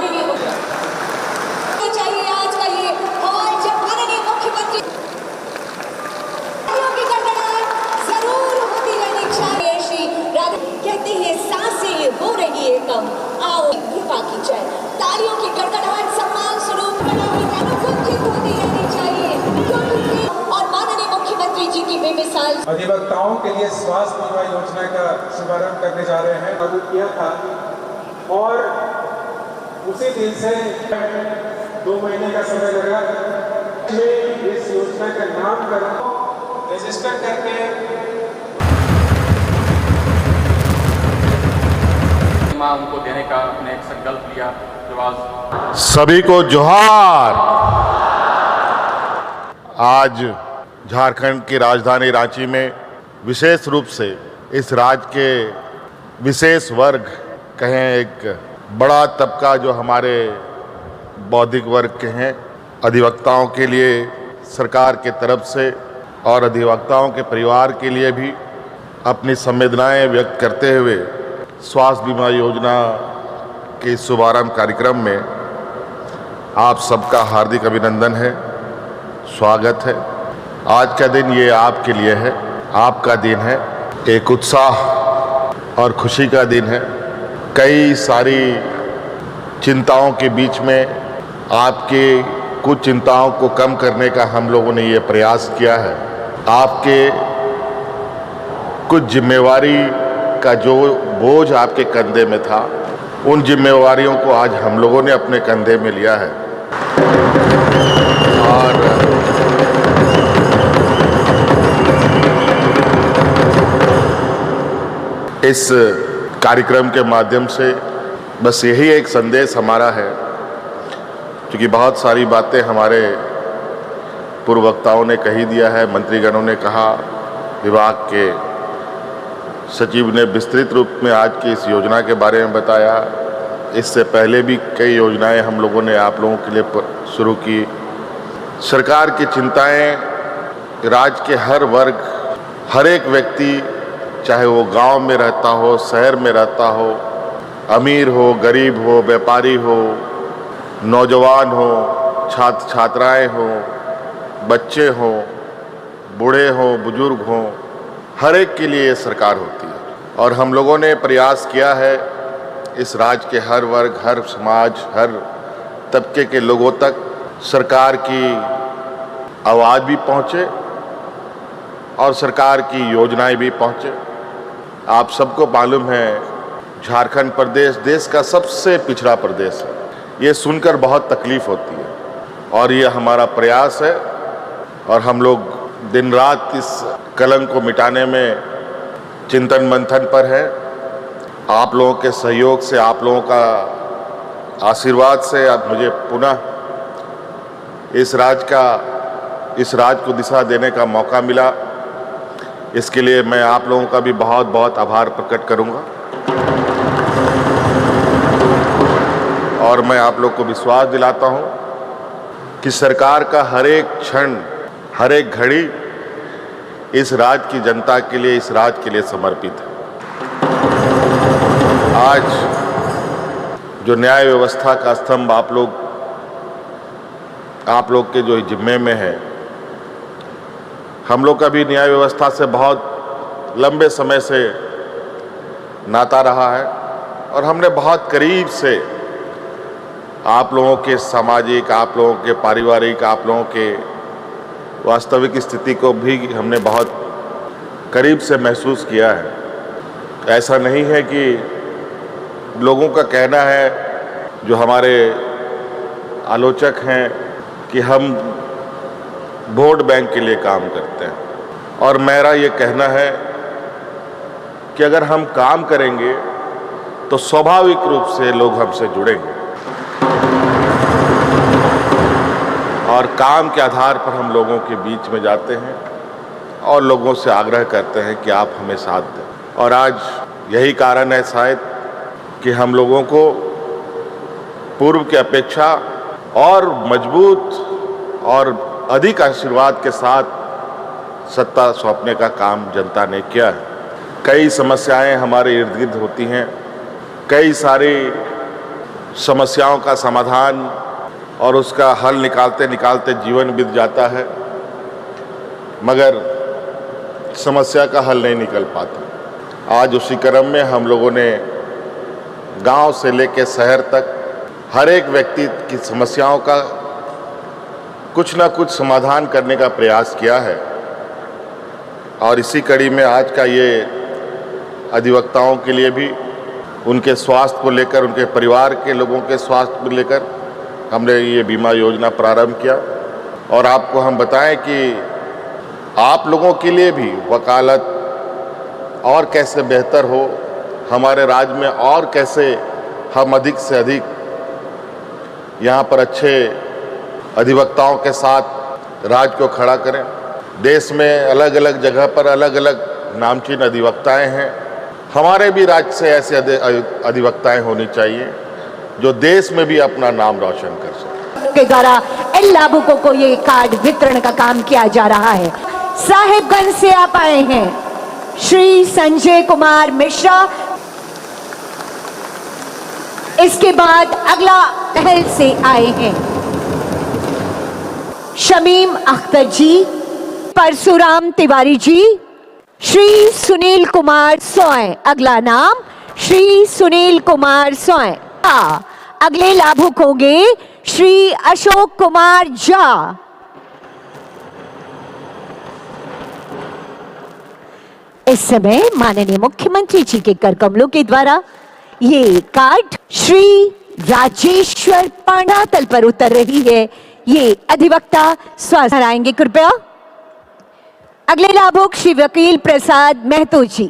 माननीय चाहिए आज का ये हॉल जब माननीय मुख्यमंत्री की गड़गड़ाहट जरूर होती रहनी चाहिए। श्री राधा कहते हैं सांसें हो रही है कम, आओ कृपा की जाए। तालियों की गड़गड़ाहट सम्मान स्वरूप अनुकूलित होती रहनी चाहिए क्योंकि और माननीय मुख्यमंत्री जी की बेमिसाल अधिवक्ताओं के लिए स्वास्थ्य बीमा योजना का शुभारंभ करने जा रहे हैं। लागू किया था और उसी दिन से 2 महीने का समय लगा इस योजना का नामकरण रजिस्टर करके उनको देने का अपने एक संकल्प लिया। जो आज सभी को जोहार। आज झारखंड की राजधानी रांची में विशेष रूप से इस राज्य के विशेष वर्ग कहें, एक बड़ा तबका जो हमारे बौद्धिक वर्ग के हैं, अधिवक्ताओं के लिए सरकार के तरफ से और अधिवक्ताओं के परिवार के लिए भी अपनी संवेदनाएं व्यक्त करते हुए स्वास्थ्य बीमा योजना के शुभारंभ कार्यक्रम में आप सबका हार्दिक अभिनंदन है, स्वागत है। आज का दिन ये आपके लिए है, आपका दिन है, एक उत्साह और खुशी का दिन है। कई सारी चिंताओं के बीच में आपके कुछ चिंताओं को कम करने का हम लोगों ने ये प्रयास किया है। आपके कुछ जिम्मेवारी का जो बोझ आपके कंधे में था, उन जिम्मेवारियों को आज हम लोगों ने अपने कंधे में लिया है और इस कार्यक्रम के माध्यम से बस यही एक संदेश हमारा है, क्योंकि बहुत सारी बातें हमारे पूर्व वक्ताओं ने कही दिया है, मंत्रीगणों ने कहा, विभाग के सचिव ने विस्तृत रूप में आज की इस योजना के बारे में बताया। इससे पहले भी कई योजनाएं हम लोगों ने आप लोगों के लिए शुरू की। सरकार की चिंताएं राज्य के हर वर्ग, हर एक व्यक्ति, चाहे वो गांव में रहता हो, शहर में रहता हो, अमीर हो, गरीब हो, व्यापारी हो, नौजवान हो, छात्र छात्राएं हो, बच्चे हो, बूढ़े हो, बुजुर्ग हो, हर एक के लिए ये सरकार होती है। और हम लोगों ने प्रयास किया है इस राज्य के हर वर्ग, हर समाज, हर तबके के लोगों तक सरकार की आवाज़ भी पहुँचे और सरकार की योजनाएं भी पहुँचे। आप सबको मालूम है झारखंड प्रदेश देश का सबसे पिछड़ा प्रदेश है। ये सुनकर बहुत तकलीफ़ होती है और ये हमारा प्रयास है और हम लोग दिन रात इस कलंक को मिटाने में चिंतन मंथन पर है। आप लोगों के सहयोग से, आप लोगों का आशीर्वाद से अब मुझे पुनः इस राज्य को दिशा देने का मौका मिला। इसके लिए मैं आप लोगों का भी बहुत बहुत आभार प्रकट करूंगा और मैं आप लोग को विश्वास दिलाता हूं कि सरकार का हर एक क्षण, हर एक घड़ी इस राज्य की जनता के लिए, इस राज्य के लिए समर्पित है। आज जो न्याय व्यवस्था का स्तंभ आप लोग के जो जिम्मे में है, हम लोग का भी न्याय व्यवस्था से बहुत लंबे समय से नाता रहा है और हमने बहुत करीब से आप लोगों के सामाजिक, आप लोगों के पारिवारिक, आप लोगों के वास्तविक स्थिति को भी हमने बहुत करीब से महसूस किया है। ऐसा नहीं है कि लोगों का कहना है, जो हमारे आलोचक हैं, कि हम वोट बैंक के लिए काम करते हैं, और मेरा ये कहना है कि अगर हम काम करेंगे तो स्वाभाविक रूप से लोग हमसे जुड़ेंगे और काम के आधार पर हम लोगों के बीच में जाते हैं और लोगों से आग्रह करते हैं कि आप हमें साथ दें। और आज यही कारण है शायद कि हम लोगों को पूर्व की अपेक्षा और मजबूत और अधिक आशीर्वाद के साथ सत्ता सौंपने का काम जनता ने किया है। कई समस्याएं हमारे इर्द गिर्द होती हैं, कई सारी समस्याओं का समाधान और उसका हल निकालते निकालते जीवन बीत जाता है, मगर समस्या का हल नहीं निकल पाता। आज उसी क्रम में हम लोगों ने गांव से लेकर शहर तक हर एक व्यक्ति की समस्याओं का कुछ ना कुछ समाधान करने का प्रयास किया है। और इसी कड़ी में आज का ये अधिवक्ताओं के लिए भी उनके स्वास्थ्य को लेकर, उनके परिवार के लोगों के स्वास्थ्य को लेकर हमने ये बीमा योजना प्रारंभ किया। और आपको हम बताएं कि आप लोगों के लिए भी वकालत और कैसे बेहतर हो, हमारे राज्य में और कैसे हम अधिक से अधिक यहाँ पर अच्छे अधिवक्ताओं के साथ राज्य को खड़ा करें। देश में अलग अलग जगह पर अलग अलग नामचीन अधिवक्ताएं हैं, हमारे भी राज्य से ऐसे अधिवक्ताएं होनी चाहिए जो देश में भी अपना नाम रोशन कर सके। के द्वारा इन लाभुकों को ये कार्ड वितरण का काम किया जा रहा है। साहिबगंज से आप आए हैं श्री संजय कुमार मिश्रा। इसके बाद अगला महल से आए हैं शमीम अख्तर जी, परशुराम तिवारी जी, श्री सुनील कुमार सोय। अगला नाम श्री सुनील कुमार सोय। अगले लाभुक होंगे श्री अशोक कुमार झा। इस समय माननीय मुख्यमंत्री जी के कर कमलों के द्वारा ये कार्ड श्री राजेश्वर पांडातल पर उतर रही है। ये अधिवक्ता स्वास्थ्य आएंगे कृपया। अगले लाभुक श्री वकील प्रसाद महतो जी।